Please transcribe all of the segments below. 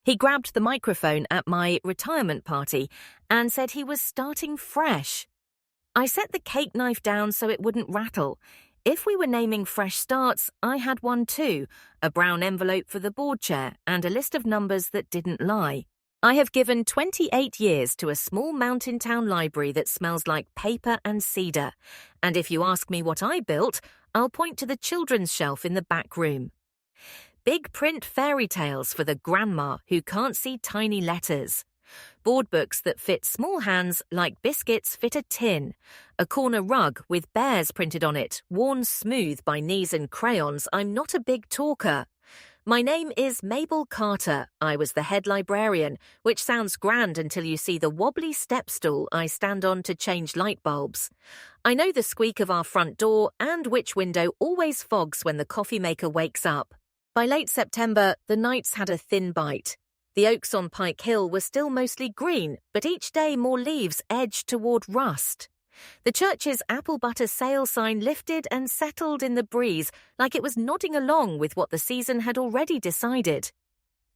He grabbed the microphone at my retirement party and said he was starting fresh. I set the cake knife down so it wouldn't rattle. If we were naming fresh starts, I had one too, a brown envelope for the board chair and a list of numbers that didn't lie. I have given 28 years to a small mountain town library that smells like paper and cedar, and if you ask me what I built, I'll point to the children's shelf in the back room. Big print fairy tales for the grandma who can't see tiny letters. Board books that fit small hands like biscuits fit a tin. A corner rug with bears printed on it, worn smooth by knees and crayons. I'm not a big talker. My name is Mabel Carter. I was the head librarian, which sounds grand until you see the wobbly step stool I stand on to change light bulbs. I know the squeak of our front door and which window always fogs when the coffee maker wakes up. By late September, the nights had a thin bite. The oaks on Pike Hill were still mostly green, but each day more leaves edged toward rust. The church's apple butter sale sign lifted and settled in the breeze like it was nodding along with what the season had already decided.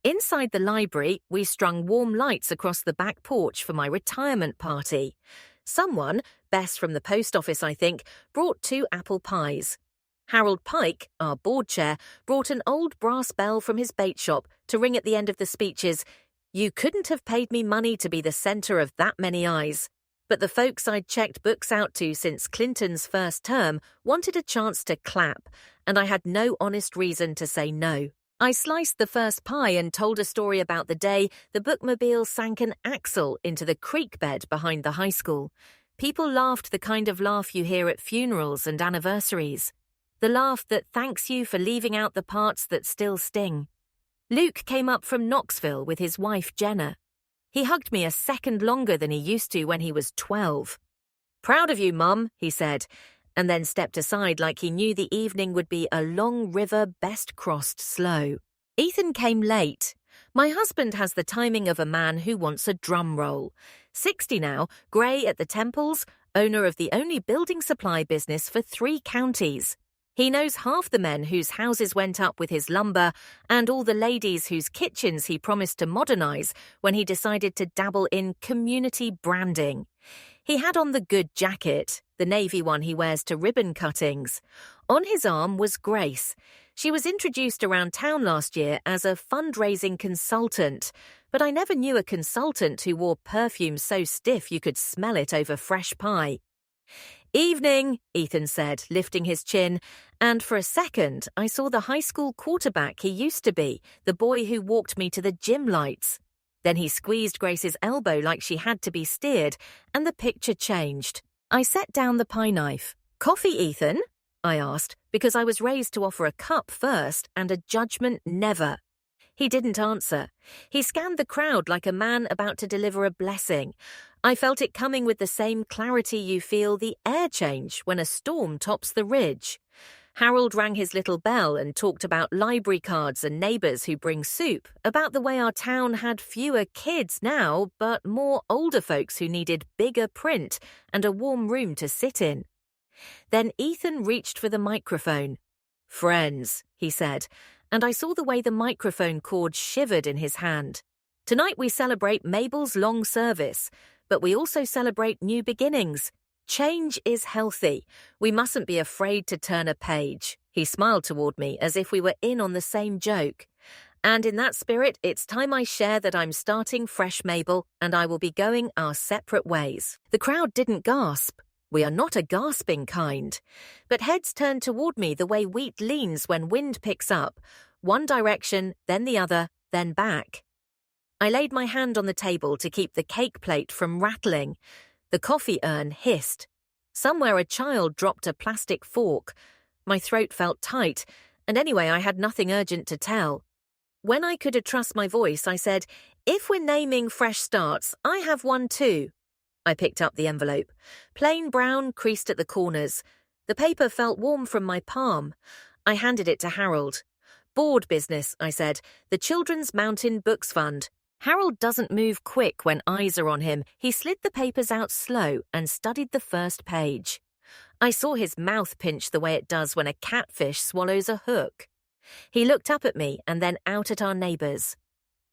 Inside the library, we strung warm lights across the back porch for my retirement party. Someone, Bess from the post office I think, brought 2 apple pies. Harold Pike, our board chair, brought an old brass bell from his bait shop to ring at the end of the speeches. You couldn't have paid me money to be the centre of that many eyes. But the folks I'd checked books out to since Clinton's first term wanted a chance to clap, and I had no honest reason to say no. I sliced the first pie and told a story about the day the bookmobile sank an axle into the creek bed behind the high school. People laughed the kind of laugh you hear at funerals and anniversaries. The laugh that thanks you for leaving out the parts that still sting. Luke came up from Knoxville with his wife Jenna. He hugged me a second longer than he used to when he was 12. "Proud of you, Mum," he said, and then stepped aside like he knew the evening would be a long river best crossed slow. Ethan came late. My husband has the timing of a man who wants a drum roll. 60 now, grey at the temples, owner of the only building supply business for 3 counties. He knows half the men whose houses went up with his lumber and all the ladies whose kitchens he promised to modernise when he decided to dabble in community branding. He had on the good jacket, the navy one he wears to ribbon cuttings. On his arm was Grace. She was introduced around town last year as a fundraising consultant, but I never knew a consultant who wore perfume so stiff you could smell it over fresh pie. "Evening," Ethan said, lifting his chin, and for a second I saw the high school quarterback he used to be, the boy who walked me to the gym lights. Then he squeezed Grace's elbow like she had to be steered, and the picture changed. I set down the pie knife. "Coffee, Ethan?" I asked, because I was raised to offer a cup first and a judgment never. He didn't answer. He scanned the crowd like a man about to deliver a blessing. I felt it coming with the same clarity you feel the air change when a storm tops the ridge. Harold rang his little bell and talked about library cards and neighbours who bring soup, about the way our town had fewer kids now, but more older folks who needed bigger print and a warm room to sit in. Then Ethan reached for the microphone. "Friends," he said, and I saw the way the microphone cord shivered in his hand. "Tonight we celebrate Mabel's long service, but we also celebrate new beginnings. Change is healthy. We mustn't be afraid to turn a page." He smiled toward me as if we were in on the same joke. "And in that spirit, it's time I share that I'm starting fresh, Mabel, and I will be going our separate ways." The crowd didn't gasp. We are not a gasping kind. But heads turned toward me the way wheat leans when wind picks up. One direction, then the other, then back. I laid my hand on the table to keep the cake plate from rattling. The coffee urn hissed. Somewhere a child dropped a plastic fork. My throat felt tight, and anyway I had nothing urgent to tell. When I could trust my voice, I said, "If we're naming fresh starts, I have one too." I picked up the envelope. Plain brown, creased at the corners. The paper felt warm from my palm. I handed it to Harold. "Board business," I said. "The Children's Mountain Books Fund." Harold doesn't move quick when eyes are on him. He slid the papers out slow and studied the first page. I saw his mouth pinch the way it does when a catfish swallows a hook. He looked up at me and then out at our neighbours.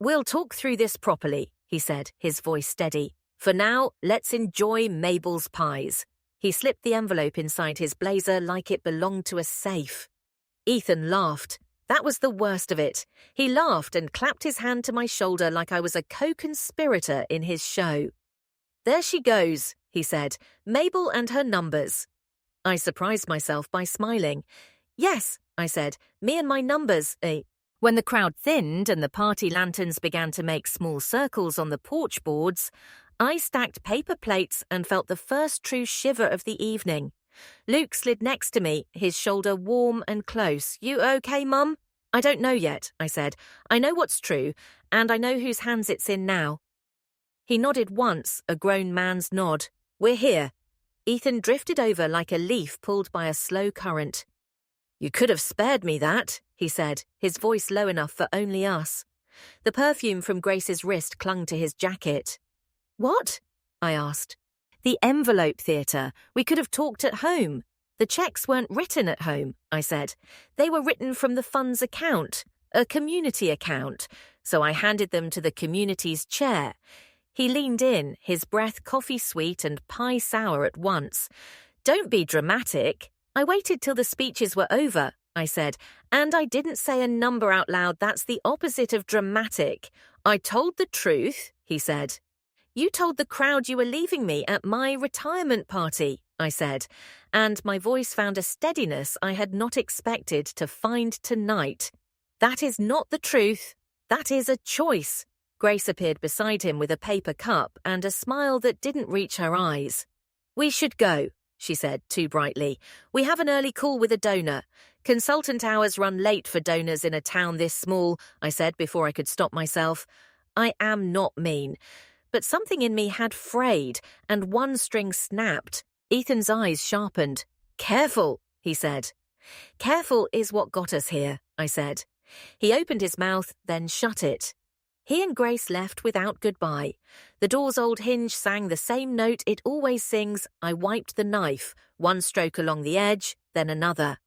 We'll talk through this properly, he said, his voice steady. For now, let's enjoy Mabel's pies. He slipped the envelope inside his blazer like it belonged to a safe. Ethan laughed. That was the worst of it. He laughed and clapped his hand to my shoulder like I was a co-conspirator in his show. There she goes, he said, Mabel and her numbers. I surprised myself by smiling. Yes, I said, me and my numbers, When the crowd thinned and the party lanterns began to make small circles on the porch boards, I stacked paper plates and felt the first true shiver of the evening. Luke slid next to me, his shoulder warm and close. You okay, Mum? I don't know yet, I said. I know what's true, and I know whose hands it's in now. He nodded once, a grown man's nod. We're here. Ethan drifted over like a leaf pulled by a slow current. You could have spared me that, he said, his voice low enough for only us. The perfume from Grace's wrist clung to his jacket. What? I asked. The envelope theatre. We could have talked at home. The cheques weren't written at home, I said. They were written from the fund's account, a community account, so I handed them to the community's chair. He leaned in, his breath coffee sweet and pie sour at once. Don't be dramatic. I waited till the speeches were over, I said, and I didn't say a number out loud. That's the opposite of dramatic. I told the truth, he said. You told the crowd you were leaving me at my retirement party, I said, and my voice found a steadiness I had not expected to find tonight. That is not the truth. That is a choice. Grace appeared beside him with a paper cup and a smile that didn't reach her eyes. We should go, she said too brightly. We have an early call with a donor. Consultant hours run late for donors in a town this small, I said before I could stop myself. I am not mean. But something in me had frayed, and one string snapped. Ethan's eyes sharpened. Careful, he said. Careful is what got us here, I said. He opened his mouth, then shut it. He and Grace left without goodbye. The door's old hinge sang the same note it always sings. I wiped the knife, one stroke along the edge, then another.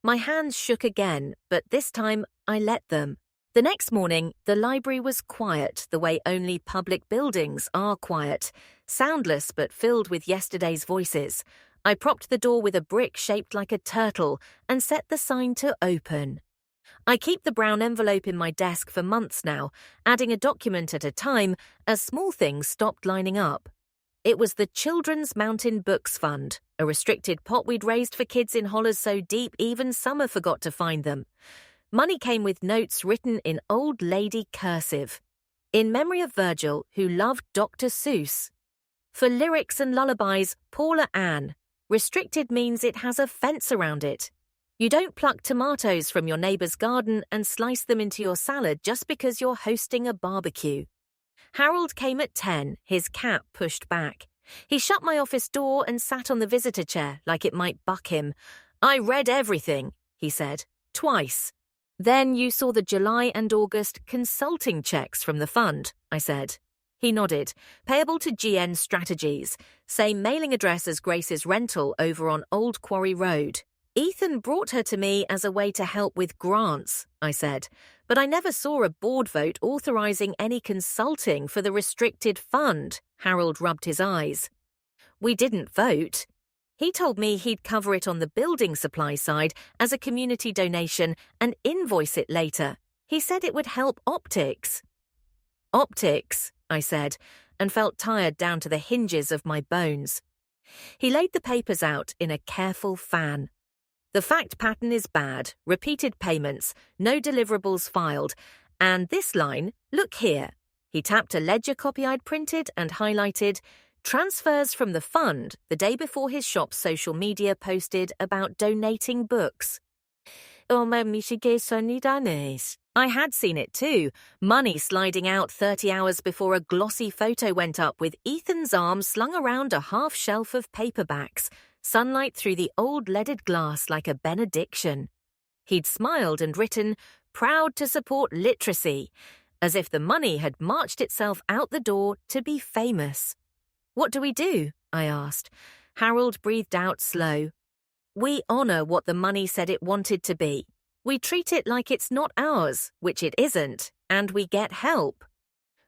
My hands shook again, but this time I let them. The next morning, the library was quiet the way only public buildings are quiet, soundless but filled with yesterday's voices. I propped the door with a brick shaped like a turtle and set the sign to open. I keep the brown envelope in my desk for months now, adding a document at a time as small things stopped lining up. It was the Children's Mountain Books Fund, a restricted pot we'd raised for kids in hollers so deep even summer forgot to find them. Money came with notes written in old lady cursive. In memory of Virgil, who loved Dr. Seuss. For lyrics and lullabies, Paula Ann. Restricted means it has a fence around it. You don't pluck tomatoes from your neighbour's garden and slice them into your salad just because you're hosting a barbecue. Harold came at 10, his cap pushed back. He shut my office door and sat on the visitor chair like it might buck him. I read everything, he said, twice. Then you saw the July and August consulting checks from the fund, I said. He nodded. Payable to GN Strategies. Same mailing address as Grace's rental over on Old Quarry Road. Ethan brought her to me as a way to help with grants, I said, but I never saw a board vote authorising any consulting for the restricted fund. Harold rubbed his eyes. We didn't vote. He told me he'd cover it on the building supply side as a community donation and invoice it later. He said it would help optics. Optics, I said, and felt tired down to the hinges of my bones. He laid the papers out in a careful fan. The fact pattern is bad, repeated payments, no deliverables filed, and this line, look here. He tapped a ledger copy I'd printed and highlighted, transfers from the fund the day before his shop's social media posted about donating books. I had seen it too, money sliding out 30 hours before a glossy photo went up with Ethan's arm slung around a half shelf of paperbacks, sunlight through the old leaded glass like a benediction. He'd smiled and written, proud to support literacy, as if the money had marched itself out the door to be famous. What do we do? I asked. Harold breathed out slow. We honour what the money said it wanted to be. We treat it like it's not ours, which it isn't, and we get help.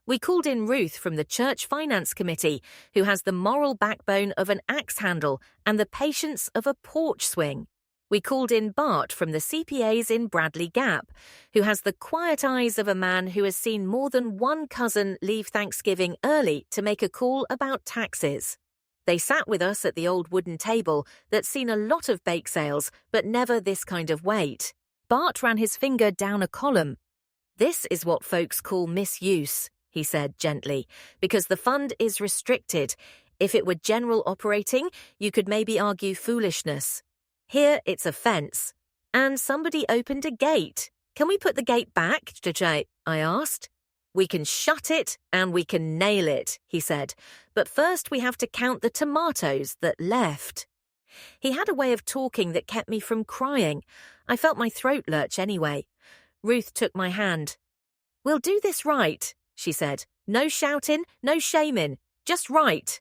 We called in Ruth from the Church Finance Committee, who has the moral backbone of an axe handle and the patience of a porch swing. We called in Bart from the CPAs in Bradley Gap, who has the quiet eyes of a man who has seen more than one cousin leave Thanksgiving early to make a call about taxes. They sat with us at the old wooden table that's seen a lot of bake sales, but never this kind of wait. Bart ran his finger down a column. "This is what folks call misuse," he said gently, "because the fund is restricted. If it were general operating, you could maybe argue foolishness. Here it's offence. And somebody opened a gate. Can we put the gate back, Jay? I asked. "We can shut it and we can nail it," he said. "But first we have to count the tomatoes that left." He had a way of talking that kept me from crying. I felt my throat lurch anyway. Ruth took my hand. "We'll do this right," she said. "No shouting, no shaming, just right."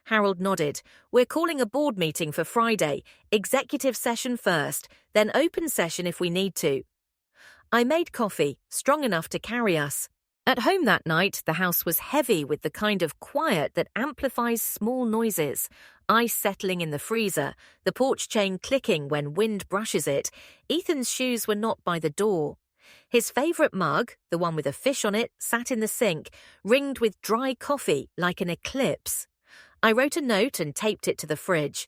Harold nodded. "We're calling a board meeting for Friday. Executive session first, then open session if we need to." I made coffee, strong enough to carry us. At home that night, the house was heavy with the kind of quiet that amplifies small noises. Ice settling in the freezer, the porch chain clicking when wind brushes it. Ethan's shoes were not by the door. His favourite mug, the one with a fish on it, sat in the sink, ringed with dry coffee like an eclipse. I wrote a note and taped it to the fridge.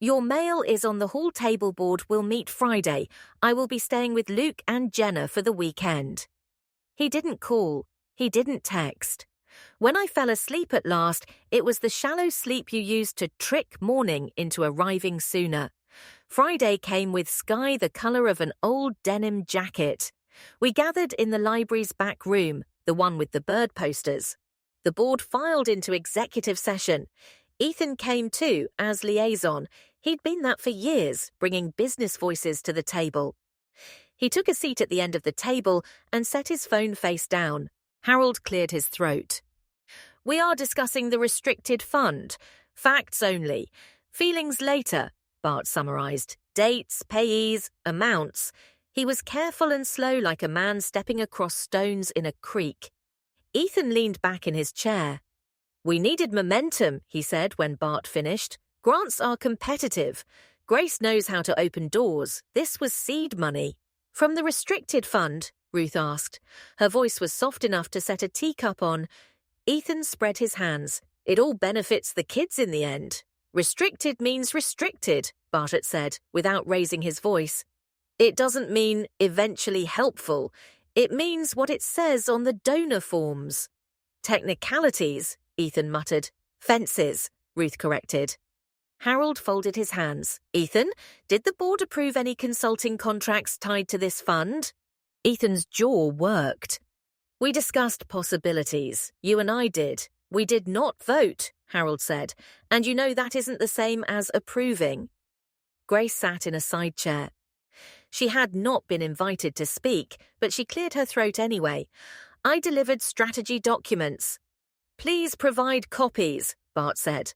"Your mail is on the hall table board. We'll meet Friday. I will be staying with Luke and Jenna for the weekend." He didn't call. He didn't text. When I fell asleep at last, it was the shallow sleep you use to trick morning into arriving sooner. Friday came with sky the colour of an old denim jacket. We gathered in the library's back room, the one with the bird posters. The board filed into executive session. Ethan came too, as liaison. He'd been that for years, bringing business voices to the table. He took a seat at the end of the table and set his phone face down. Harold cleared his throat. "We are discussing the restricted fund. Facts only. Feelings later," Bart summarised. "Dates, payees, amounts." He was careful and slow like a man stepping across stones in a creek. Ethan leaned back in his chair. "We needed momentum," he said when Bart finished. "Grants are competitive. Grace knows how to open doors. This was seed money." "From the restricted fund?" Ruth asked. Her voice was soft enough to set a teacup on. Ethan spread his hands. "It all benefits the kids in the end." "Restricted means restricted," Bartlett said, without raising his voice. "It doesn't mean eventually helpful. It means what it says on the donor forms." "Technicalities," Ethan muttered. "Fences," Ruth corrected. Harold folded his hands. "Ethan, did the board approve any consulting contracts tied to this fund?" Ethan's jaw worked. "We discussed possibilities. You and I did. We did not vote," Harold said. "And you know that isn't the same as approving." Grace sat in a side chair. She had not been invited to speak, but she cleared her throat anyway. "I delivered strategy documents." "Please provide copies," Bart said.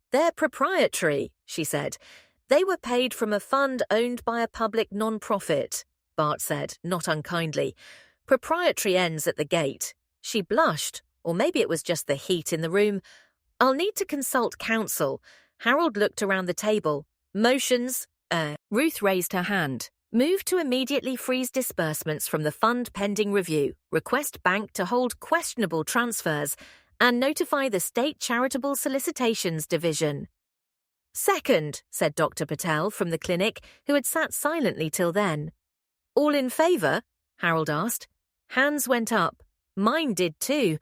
"They're proprietary," she said. "They were paid from a fund owned by a public non-profit," Bart said, not unkindly. "Proprietary ends at the gate." She blushed, or maybe it was just the heat in the room. "I'll need to consult counsel." Harold looked around the table. "Motions?" Ruth raised her hand. "Move to immediately freeze disbursements from the fund pending review, request bank to hold questionable transfers, and notify the State Charitable Solicitations Division." "Second," said Dr. Patel from the clinic, who had sat silently till then. "All in favour?" Harold asked. Hands went up. Mine did too.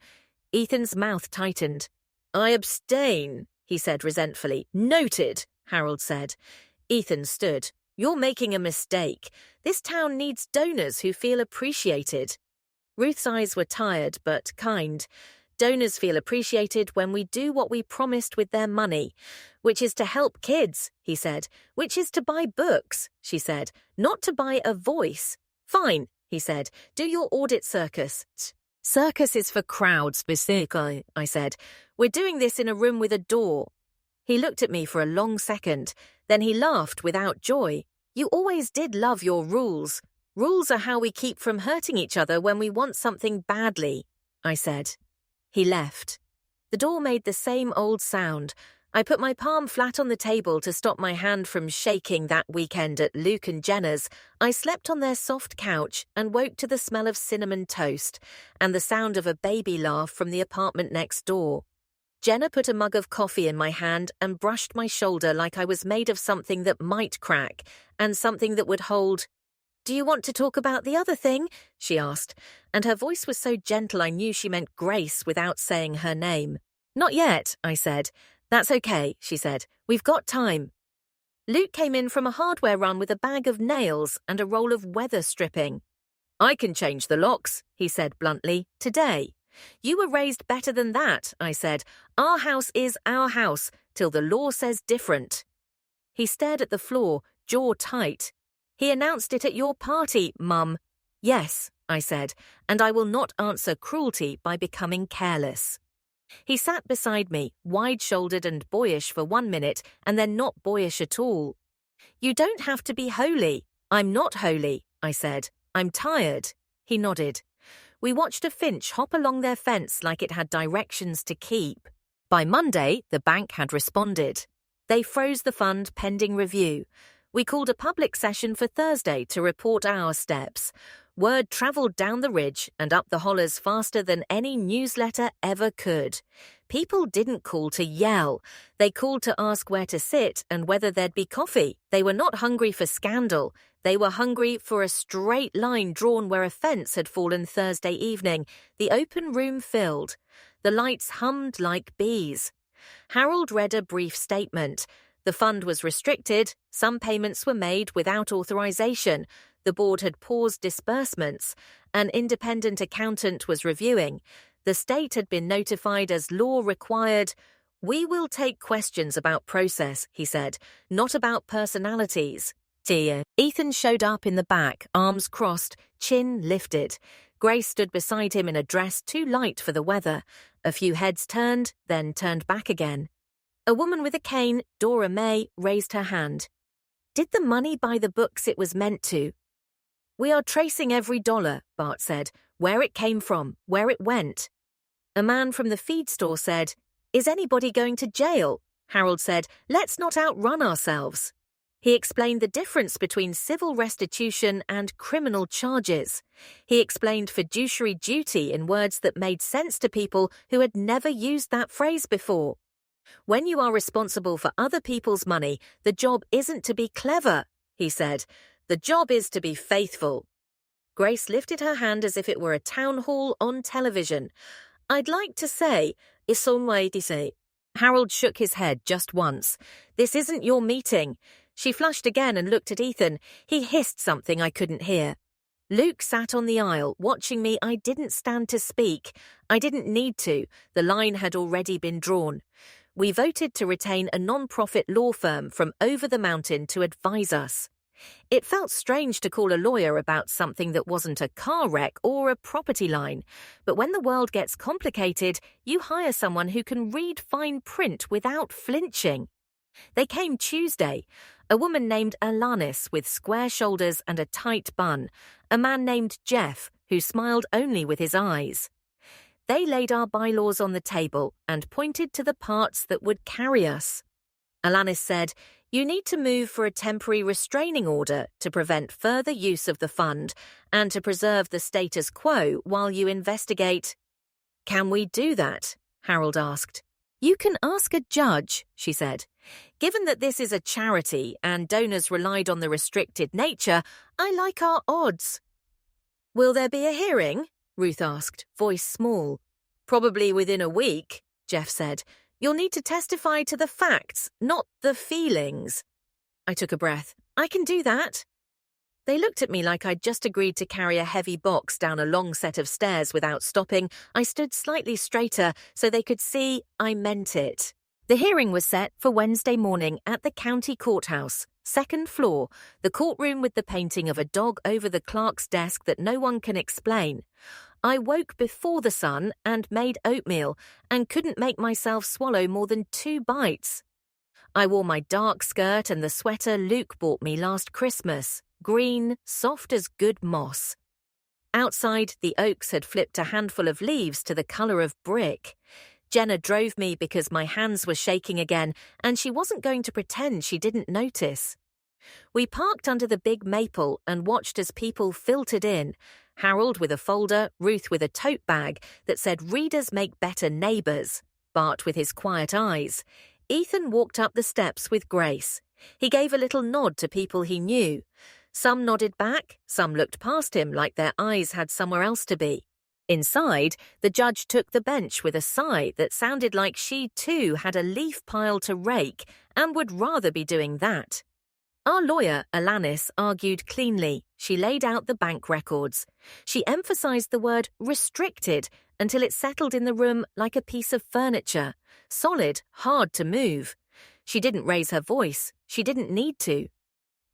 Ethan's mouth tightened. "I abstain," he said resentfully. "Noted," Harold said. Ethan stood. "You're making a mistake. This town needs donors who feel appreciated." Ruth's eyes were tired but kind. "Donors feel appreciated when we do what we promised with their money, which is to help kids," he said. "Which is to buy books," she said. "Not to buy a voice." "Fine," he said. "Do your audit circus." "Circus is for crowds, basically," I said. "We're doing this in a room with a door." He looked at me for a long second. Then he laughed without joy. "You always did love your rules." Rules are how we keep from hurting each other when we want something badly, I said. He left. The door made the same old sound. I put my palm flat on the table to stop my hand from shaking that weekend at Luke and Jenna's. I slept on their soft couch and woke to the smell of cinnamon toast and the sound of a baby laugh from the apartment next door. Jenna put a mug of coffee in my hand and brushed my shoulder like I was made of something that might crack and something that would hold. "Do you want to talk about the other thing?" she asked, and her voice was so gentle I knew she meant Grace without saying her name. "Not yet," I said. "That's okay," she said. "We've got time." Luke came in from a hardware run with a bag of nails and a roll of weather stripping. "I can change the locks," he said bluntly, "today." "You were raised better than that," I said. "Our house is our house, till the law says different." He stared at the floor, jaw tight. "He announced it at your party, Mum." "Yes," I said, "and I will not answer cruelty by becoming careless." He sat beside me, wide-shouldered and boyish for 1 minute, and then not boyish at all. "You don't have to be holy." "I'm not holy," I said. "I'm tired." He nodded. We watched a finch hop along their fence like it had directions to keep. By Monday, the bank had responded. They froze the fund pending review. We called a public session for Thursday to report our steps. Word travelled down the ridge and up the hollers faster than any newsletter ever could. People didn't call to yell. They called to ask where to sit and whether there'd be coffee. They were not hungry for scandal. They were hungry for a straight line drawn where a fence had fallen Thursday evening. The open room filled. The lights hummed like bees. Harold read a brief statement. The fund was restricted. Some payments were made without authorization. The board had paused disbursements. An independent accountant was reviewing. The state had been notified as law required. "We will take questions about process," he said, "not about personalities." "Dear." Ethan showed up in the back, arms crossed, chin lifted. Grace stood beside him in a dress too light for the weather. A few heads turned, then turned back again. A woman with a cane, Dora May, raised her hand. "Did the money buy the books it was meant to?" "We are tracing every dollar," Bart said, "where it came from, where it went." A man from the feed store said, "Is anybody going to jail?" Harold said, "Let's not outrun ourselves." He explained the difference between civil restitution and criminal charges. He explained fiduciary duty in words that made sense to people who had never used that phrase before. "When you are responsible for other people's money, the job isn't to be clever," he said. "The job is to be faithful." Grace lifted her hand as if it were a town hall on television. "I'd like to say, say." Harold shook his head just once. "This isn't your meeting." She flushed again and looked at Ethan. He hissed something I couldn't hear. Luke sat on the aisle, watching me. I didn't stand to speak. I didn't need to. The line had already been drawn. We voted to retain a non-profit law firm from over the mountain to advise us. It felt strange to call a lawyer about something that wasn't a car wreck or a property line. But when the world gets complicated, you hire someone who can read fine print without flinching. They came Tuesday. A woman named Alanis with square shoulders and a tight bun. A man named Jeff, who smiled only with his eyes. They laid our bylaws on the table and pointed to the parts that would carry us. Alanis said, "You need to move for a temporary restraining order to prevent further use of the fund and to preserve the status quo while you investigate." "Can we do that?" Harold asked. "You can ask a judge," she said. "Given that this is a charity and donors relied on the restricted nature, I like our odds." "Will there be a hearing?" Ruth asked, voice small. "Probably within a week," Jeff said. "You'll need to testify to the facts, not the feelings." I took a breath. "I can do that." They looked at me like I'd just agreed to carry a heavy box down a long set of stairs without stopping. I stood slightly straighter so they could see I meant it. The hearing was set for Wednesday morning at the county courthouse, 2nd floor, the courtroom with the painting of a dog over the clerk's desk that no one can explain. I woke before the sun and made oatmeal and couldn't make myself swallow more than 2 bites. I wore my dark skirt and the sweater Luke bought me last Christmas. green, soft as good moss. Outside, the oaks had flipped a handful of leaves to the colour of brick. Jenna drove me because my hands were shaking again, and she wasn't going to pretend she didn't notice. We parked under the big maple and watched as people filtered in, Harold with a folder, Ruth with a tote bag that said "Readers make better neighbours," Bart with his quiet eyes. Ethan walked up the steps with Grace. He gave a little nod to people he knew. Some nodded back, some looked past him like their eyes had somewhere else to be. Inside, the judge took the bench with a sigh that sounded like she too had a leaf pile to rake and would rather be doing that. Our lawyer, Alanis, argued cleanly. She laid out the bank records. She emphasized the word restricted until it settled in the room like a piece of furniture, solid, hard to move. She didn't raise her voice. She didn't need to.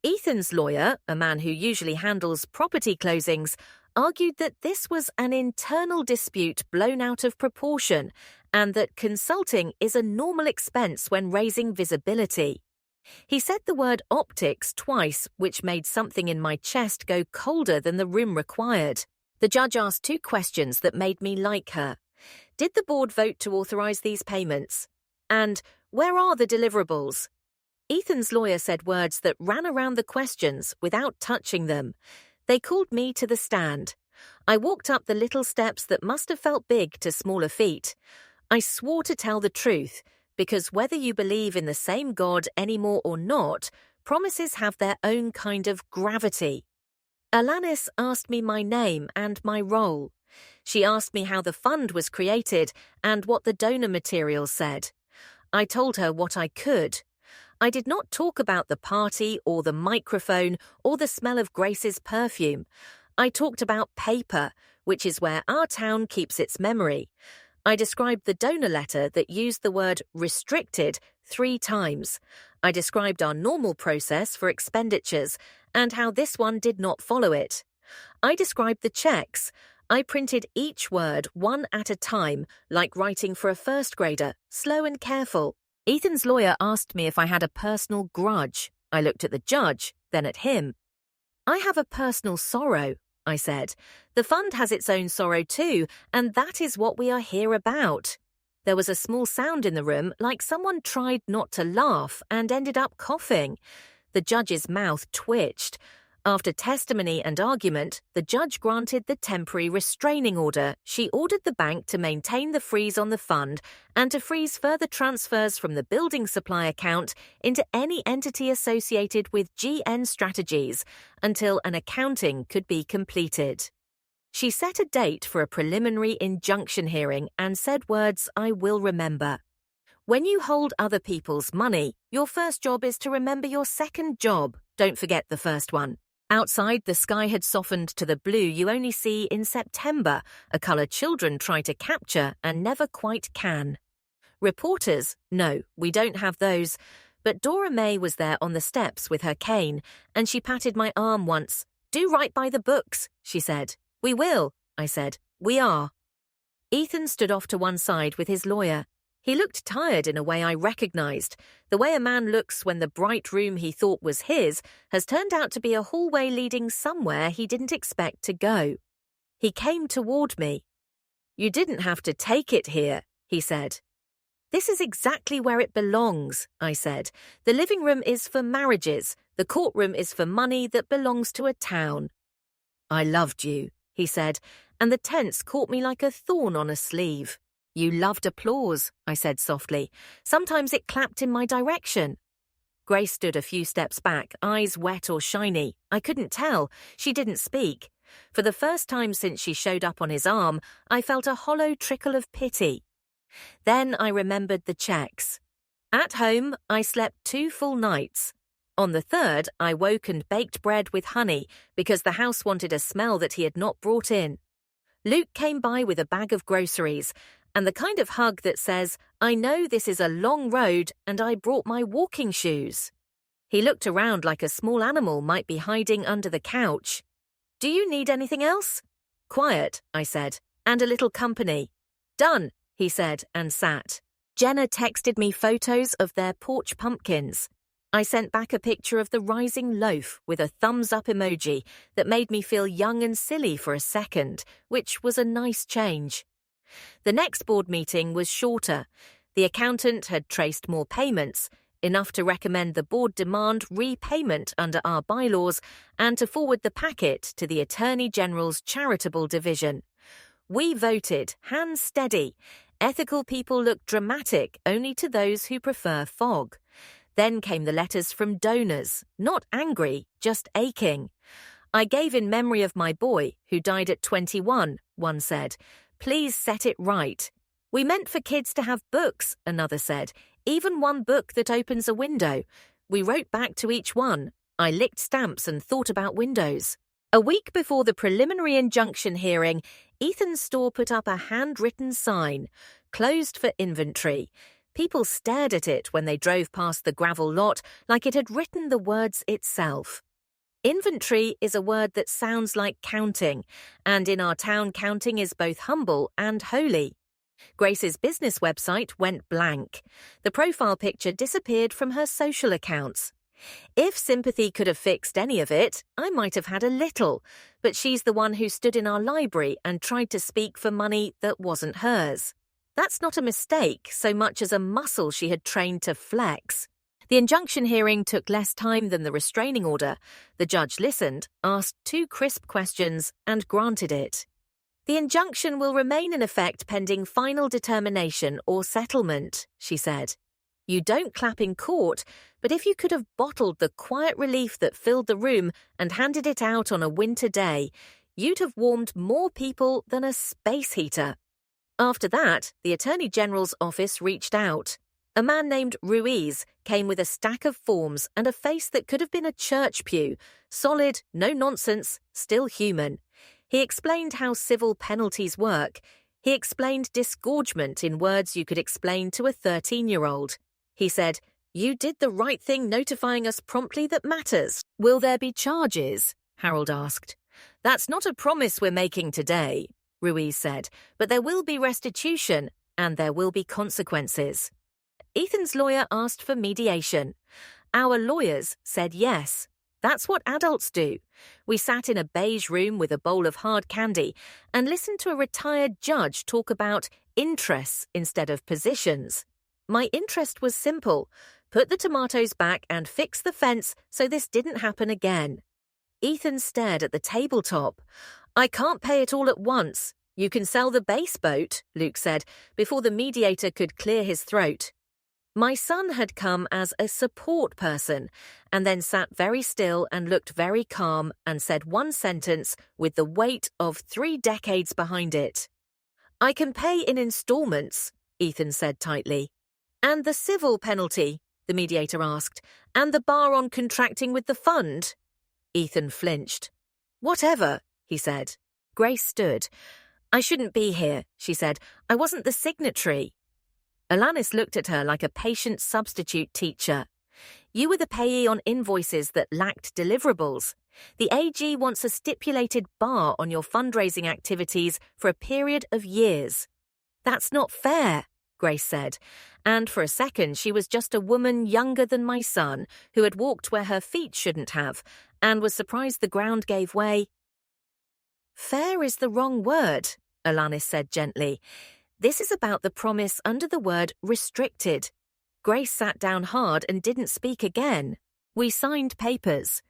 Ethan's lawyer, a man who usually handles property closings, argued that this was an internal dispute blown out of proportion and that consulting is a normal expense when raising visibility. He said the word optics twice, which made something in my chest go colder than the room required. The judge asked 2 questions that made me like her. Did the board vote to authorise these payments? And where are the deliverables? Ethan's lawyer said words that ran around the questions without touching them. They called me to the stand. I walked up the little steps that must have felt big to smaller feet. I swore to tell the truth, because whether you believe in the same God anymore or not, promises have their own kind of gravity. Alanis asked me my name and my role. She asked me how the fund was created and what the donor material said. I told her what I could. I did not talk about the party or the microphone or the smell of Grace's perfume. I talked about paper, which is where our town keeps its memory. I described the donor letter that used the word restricted 3 times. I described our normal process for expenditures and how this one did not follow it. I described the checks. I printed each word one at a time, like writing for a first grader, slow and careful. Ethan's lawyer asked me if I had a personal grudge. I looked at the judge, then at him. I have a personal sorrow, I said. The fund has its own sorrow too, and that is what we are here about. There was a small sound in the room, like someone tried not to laugh and ended up coughing. The judge's mouth twitched. After testimony and argument, the judge granted the temporary restraining order. She ordered the bank to maintain the freeze on the fund and to freeze further transfers from the building supply account into any entity associated with GN Strategies until an accounting could be completed. She set a date for a preliminary injunction hearing and said words I will remember. When you hold other people's money, your first job is to remember your second job. Don't forget the first one. Outside, the sky had softened to the blue you only see in September, a colour children try to capture and never quite can. Reporters? No, we don't have those. But Dora May was there on the steps with her cane, and she patted my arm once. Do right by the books, she said. We will, I said. We are. Ethan stood off to one side with his lawyer. He looked tired in a way I recognised. The way a man looks when the bright room he thought was his has turned out to be a hallway leading somewhere he didn't expect to go. He came toward me. You didn't have to take it here, he said. This is exactly where it belongs, I said. The living room is for marriages. The courtroom is for money that belongs to a town. I loved you, he said, and the tense caught me like a thorn on a sleeve. You loved applause, I said softly. Sometimes it clapped in my direction. Grace stood a few steps back, eyes wet or shiny. I couldn't tell. She didn't speak. For the first time since she showed up on his arm, I felt a hollow trickle of pity. Then I remembered the checks. At home, I slept 2 full nights. On the 3rd, I woke and baked bread with honey because the house wanted a smell that he had not brought in. Luke came by with a bag of groceries, and the kind of hug that says, I know this is a long road and I brought my walking shoes. He looked around like a small animal might be hiding under the couch. Do you need anything else? Quiet, I said, and a little company. Done, he said and sat. Jenna texted me photos of their porch pumpkins. I sent back a picture of the rising loaf with a thumbs-up emoji that made me feel young and silly for a second, which was a nice change. The next board meeting was shorter. The accountant had traced more payments, enough to recommend the board demand repayment under our bylaws and to forward the packet to the Attorney General's charitable division. We voted, hands steady. Ethical people look dramatic only to those who prefer fog. Then came the letters from donors, not angry, just aching. I gave in memory of my boy, who died at 21, one said. Please set it right. We meant for kids to have books, another said, even one book that opens a window. We wrote back to each one. I licked stamps and thought about windows. A week before the preliminary injunction hearing, Ethan's store put up a handwritten sign, closed for inventory. People stared at it when they drove past the gravel lot like it had written the words itself. Inventory is a word that sounds like counting, and in our town counting is both humble and holy. Grace's business website went blank. The profile picture disappeared from her social accounts. If sympathy could have fixed any of it, I might have had a little, but she's the one who stood in our library and tried to speak for money that wasn't hers. That's not a mistake so much as a muscle she had trained to flex. The injunction hearing took less time than the restraining order. The judge listened, asked 2 crisp questions, and granted it. The injunction will remain in effect pending final determination or settlement, she said. You don't clap in court, but if you could have bottled the quiet relief that filled the room and handed it out on a winter day, you'd have warmed more people than a space heater. After that, the Attorney General's office reached out. A man named Ruiz came with a stack of forms and a face that could have been a church pew, solid, no nonsense, still human. He explained how civil penalties work. He explained disgorgement in words you could explain to a 13-year-old. He said, "You did the right thing notifying us promptly that matters. Will there be charges?" Harold asked. "That's not a promise we're making today," Ruiz said, "but there will be restitution and there will be consequences." Ethan's lawyer asked for mediation. Our lawyers said yes. That's what adults do. We sat in a beige room with a bowl of hard candy and listened to a retired judge talk about interests instead of positions. My interest was simple. Put the tomatoes back and fix the fence so this didn't happen again. Ethan stared at the tabletop. "I can't pay it all at once. You can sell the base boat," Luke said, before the mediator could clear his throat. My son had come as a support person and then sat very still and looked very calm and said one sentence with the weight of 3 decades behind it. "I can pay in installments," Ethan said tightly. "And the civil penalty?" the mediator asked. "And the bar on contracting with the fund?" Ethan flinched. "Whatever," he said. Grace stood. "I shouldn't be here," she said. "I wasn't the signatory." Alanis looked at her like a patient substitute teacher. "You were the payee on invoices that lacked deliverables. The AG wants a stipulated bar on your fundraising activities for a period of years." "That's not fair," Grace said, and for a second she was just a woman younger than my son who had walked where her feet shouldn't have and was surprised the ground gave way. "Fair is the wrong word," Alanis said gently. "This is about the promise under the word restricted." Grace sat down hard and didn't speak again. We signed papers.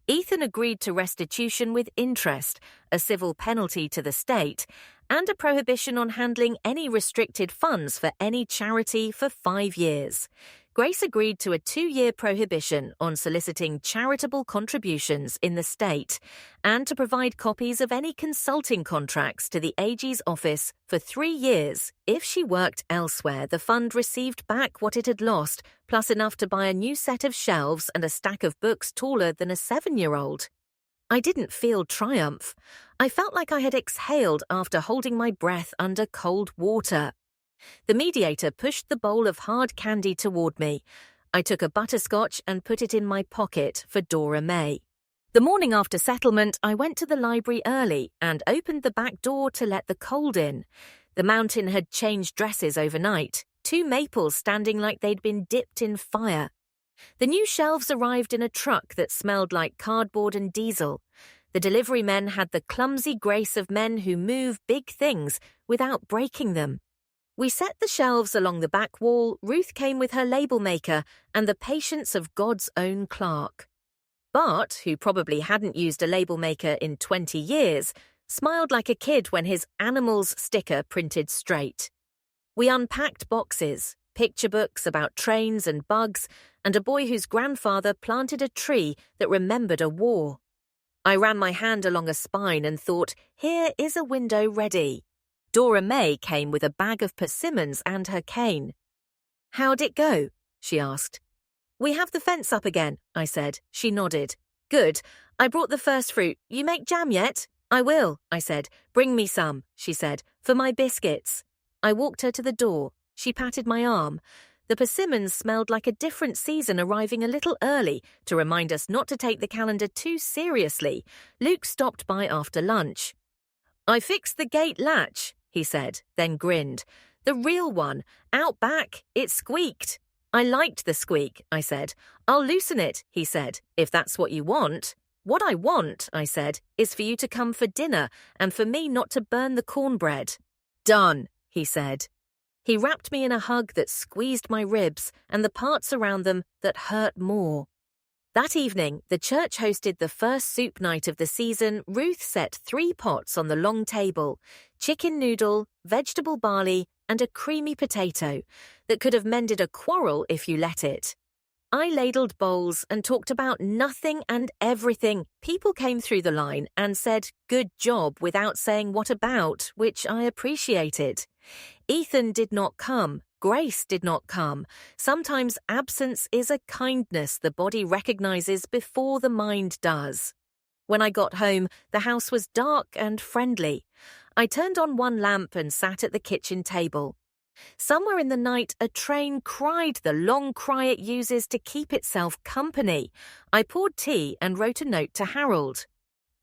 Ethan agreed to restitution with interest, a civil penalty to the state, and a prohibition on handling any restricted funds for any charity for 5 years. Grace agreed to a 2-year prohibition on soliciting charitable contributions in the state and to provide copies of any consulting contracts to the AG's office for 3 years. If she worked elsewhere, the fund received back what it had lost, plus enough to buy a new set of shelves and a stack of books taller than a 7-year-old. I didn't feel triumph. I felt like I had exhaled after holding my breath under cold water. The mediator pushed the bowl of hard candy toward me. I took a butterscotch and put it in my pocket for Dora May. The morning after settlement, I went to the library early and opened the back door to let the cold in. The mountain had changed dresses overnight, 2 maples standing like they'd been dipped in fire. The new shelves arrived in a truck that smelled like cardboard and diesel. The delivery men had the clumsy grace of men who move big things without breaking them. We set the shelves along the back wall. Ruth came with her label maker and the patience of God's own clerk. Bart, who probably hadn't used a label maker in 20 years, smiled like a kid when his animals sticker printed straight. We unpacked boxes, picture books about trains and bugs, and a boy whose grandfather planted a tree that remembered a war. I ran my hand along a spine and thought, here is a window ready. Dora May came with a bag of persimmons and her cane. How'd it go? She asked. We have the fence up again, I said. She nodded. Good. I brought the first fruit. You make jam yet? I will, I said. Bring me some, she said, for my biscuits. I walked her to the door. She patted my arm. The persimmons smelled like a different season arriving a little early to remind us not to take the calendar too seriously. Luke stopped by after lunch. I fixed the gate latch, he said, then grinned. The real one. Out back. It squeaked. I liked the squeak, I said. I'll loosen it, he said, if that's what you want. What I want, I said, is for you to come for dinner and for me not to burn the cornbread. Done, he said. He wrapped me in a hug that squeezed my ribs and the parts around them that hurt more. That evening, the church hosted the first soup night of the season. Ruth set 3 pots on the long table, chicken noodle, vegetable barley, and a creamy potato that could have mended a quarrel if you let it. I ladled bowls and talked about nothing and everything. People came through the line and said, good job, without saying what about, which I appreciated. Ethan did not come. Grace did not come. Sometimes absence is a kindness the body recognizes before the mind does. When I got home, the house was dark and friendly. I turned on one lamp and sat at the kitchen table. Somewhere in the night, a train cried the long cry it uses to keep itself company. I poured tea and wrote a note to Harold.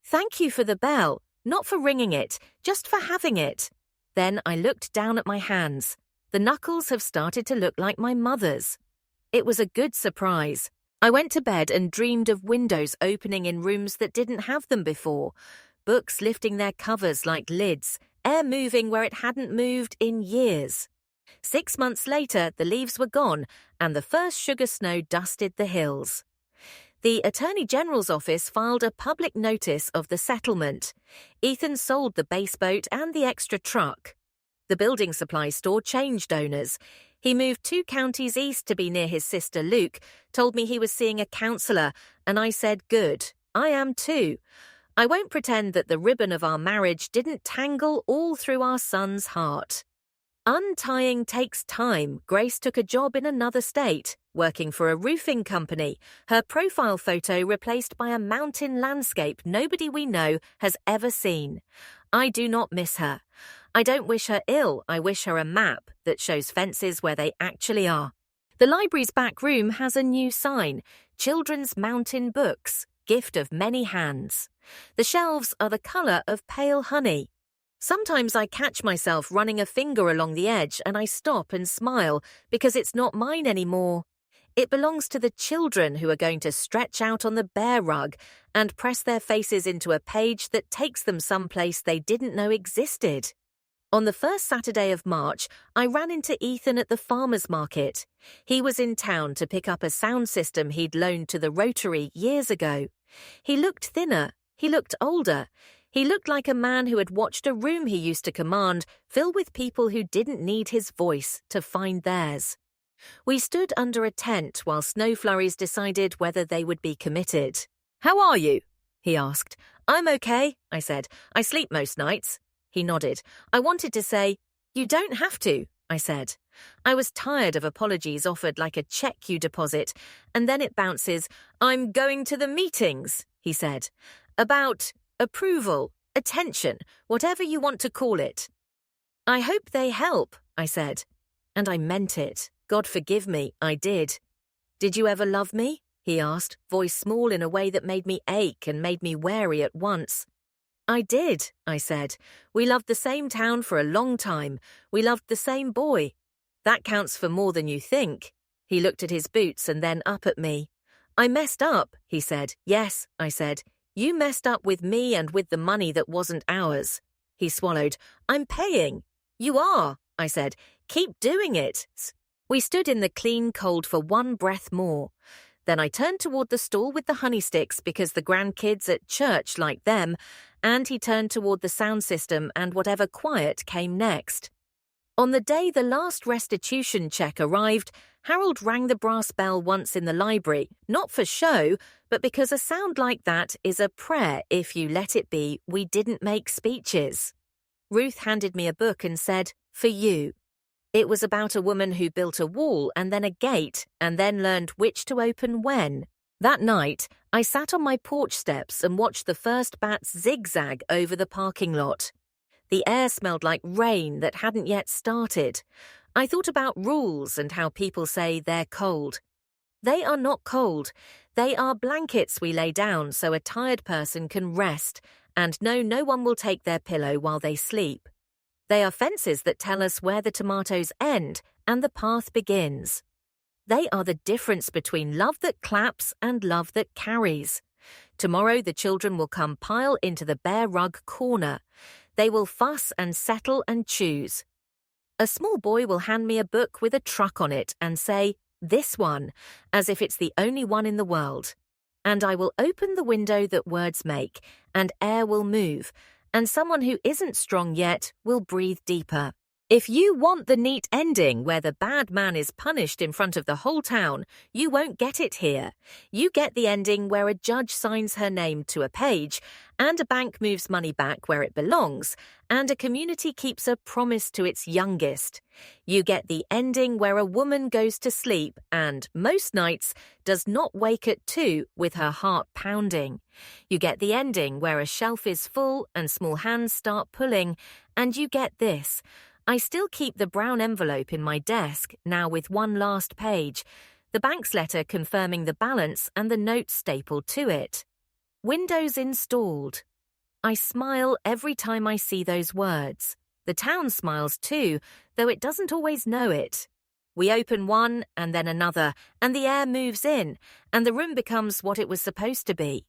Thank you for the bell, not for ringing it, just for having it. Then I looked down at my hands. The knuckles have started to look like my mother's. It was a good surprise. I went to bed and dreamed of windows opening in rooms that didn't have them before, books lifting their covers like lids, air moving where it hadn't moved in years. 6 months later, the leaves were gone and the first sugar snow dusted the hills. The Attorney General's office filed a public notice of the settlement. Ethan sold the base boat and the extra truck. The building supply store changed owners. He moved 2 counties east to be near his sister Luke, told me he was seeing a counsellor, and I said, good, I am too. I won't pretend that the ribbon of our marriage didn't tangle all through our son's heart. Untying takes time. Grace took a job in another state, working for a roofing company, her profile photo replaced by a mountain landscape nobody we know has ever seen. I do not miss her. I don't wish her ill. I wish her a map that shows fences where they actually are. The library's back room has a new sign, Children's Mountain Books, gift of many hands. The shelves are the colour of pale honey. Sometimes I catch myself running a finger along the edge and I stop and smile because it's not mine anymore. It belongs to the children who are going to stretch out on the bear rug and press their faces into a page that takes them someplace they didn't know existed. On the first Saturday of March, I ran into Ethan at the farmer's market. He was in town to pick up a sound system he'd loaned to the Rotary years ago. He looked thinner. He looked older. He looked like a man who had watched a room he used to command fill with people who didn't need his voice to find theirs. We stood under a tent while snow flurries decided whether they would be committed. "How are you?" he asked. "I'm okay," I said. "I sleep most nights." He nodded. I wanted to say, "You don't have to," I said. I was tired of apologies offered like a check you deposit, and then it bounces, "I'm going to the meetings," he said. About approval, attention, whatever you want to call it. "I hope they help," I said. And I meant it. God forgive me, I did. "Did you ever love me?" he asked, voice small in a way that made me ache and made me wary at once. "I did," I said. "We loved the same town for a long time. We loved the same boy. That counts for more than you think." He looked at his boots and then up at me. I messed up, he said. Yes, I said. You messed up with me and with the money that wasn't ours. He swallowed. I'm paying. You are, I said. Keep doing it. We stood in the clean cold for one breath more. Then I turned toward the stall with the honey sticks because the grandkids at church liked them, and he turned toward the sound system and whatever quiet came next. On the day the last restitution check arrived, Harold rang the brass bell once in the library, not for show, but because a sound like that is a prayer if you let it be we didn't make speeches. Ruth handed me a book and said, "For you." It was about a woman who built a wall and then a gate and then learned which to open when. That night, I sat on my porch steps and watched the first bats zigzag over the parking lot. The air smelled like rain that hadn't yet started. I thought about rules and how people say they're cold. They are not cold. They are blankets we lay down so a tired person can rest and know no one will take their pillow while they sleep. They are fences that tell us where the tomatoes end and the path begins. They are the difference between love that claps and love that carries. Tomorrow the children will come pile into the bare rug corner. They will fuss and settle and choose. A small boy will hand me a book with a truck on it and say, "This one," as if it's the only one in the world. And I will open the window that words make, and air will move, and someone who isn't strong yet will breathe deeper. If you want the neat ending where the bad man is punished in front of the whole town, you won't get it here. You get the ending where a judge signs her name to a page, and a bank moves money back where it belongs, and a community keeps a promise to its youngest. You get the ending where a woman goes to sleep and, most nights, does not wake at 2 with her heart pounding. You get the ending where a shelf is full and small hands start pulling, and you get this. I still keep the brown envelope in my desk, now with one last page, the bank's letter confirming the balance and the note stapled to it. Windows installed. I smile every time I see those words. The town smiles too, though it doesn't always know it. We open one and then another, and the air moves in, and the room becomes what it was supposed to be.